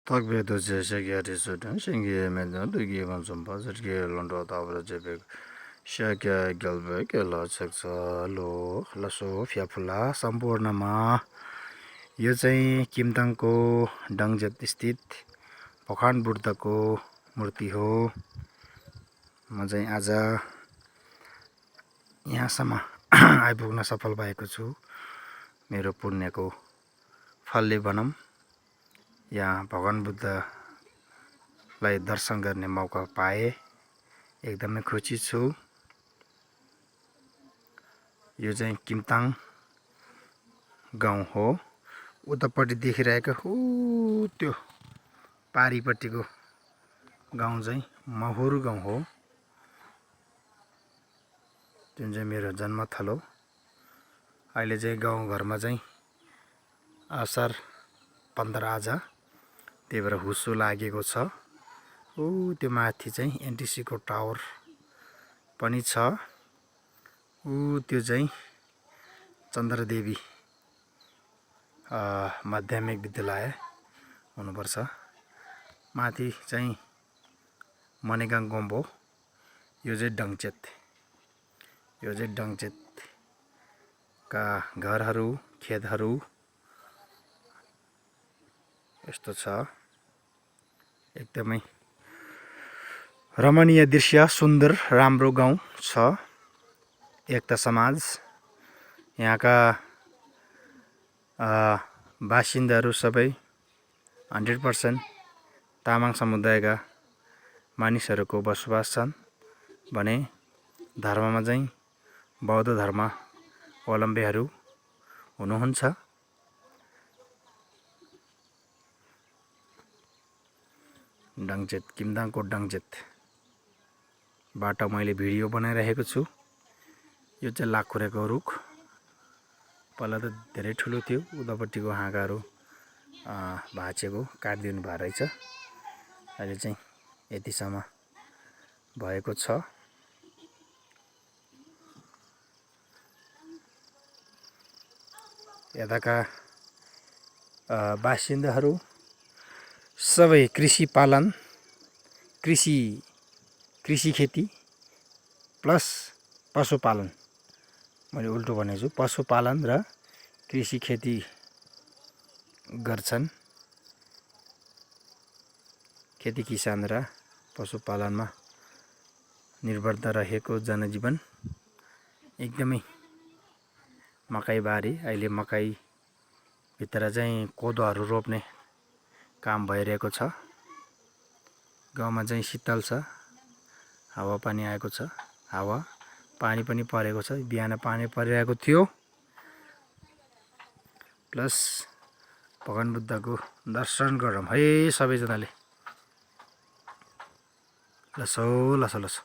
Takviyeto shakya sudan shingi menden dugi vansum pasirgi londo tabra jebek shakya galbek la chaksa lo laso fyapula sampurnama यो चाहिँ किमताङको डङजेत स्थित पखान बुद्धको मूर्ति हो। म चाहिँ आज यहाँसम्म आइपुग्न सफल भएको छु। मेरो पुण्यको फलले भनौं। यहाँ भगवान बुद्धलाई दर्शन गर्ने मौका पाए, एकदमै खुसी छु। यो चाहिँ किमताङ गाउँ हो। उतापट्टि देखिरहेको त्यो पारीपट्टिको गाउँ चाहिँ महुर गाउँ हो, जुन चाहिँ मेरो जन्मथलो। अहिले चाहिँ गाउँघरमा चाहिँ असार 15 आज, त्यही भएर हुस्सो लागेको छ। त्यो माथि चाहिँ एनटिसी को टावर पनि छ। त्यो चाहिँ चन्द्रदेवी माध्यमिक विद्यालय हुनुपर्छ। माथि चाहिँ मनेगाङ गोम्बो। यो चाहिँ डङचेतका घरहरू, खेतहरू यस्तो छ। एकदमै रमणीय दृश्य, सुन्दर, राम्रो गाउँ छ। एकता समाज, यहाँका बासिन्दाहरू सबै 100% तामाङ समुदायका मानिसहरूको बसोबास छन् भने धर्ममा चाहिँ बौद्ध धर्म अवलम्बीहरू हुनुहुन्छ। डङचेत, किमताङको डङचेतबाट मैले भिडियो बनाइरहेको छु। यो चाहिँ लाखुरेको रुख। पहिला त धेरै ठुलो थियो। उतापट्टिको हाँगाहरू भाँचेको काटिदिनु भएको रहेछ। अहिले चाहिँ यतिसम्म भएको छ। यताका बासिन्दाहरू सबै कृषि पालन, कृषि खेती प्लस पशुपालन, मैले उल्टो भनेको छु, पशुपालन र कृषि खेती गर्छन्। खेती किसान र पशुपालनमा निर्भरता रहेको जनजीवन। एकदमै मकैबारी, अहिले मकै भित्र चाहिँ कोदोहरू रोप्ने काम भइरहेको छ। गाउँमा चाहिँ शीतल छ, हावापानी आएको छ। हावा पानी पनि परेको छ। बिहान पानी परिरहेको थियो। प्लस भगवान बुद्धको दर्शन गरौँ है सबैजनाले। लसो लसो लसो।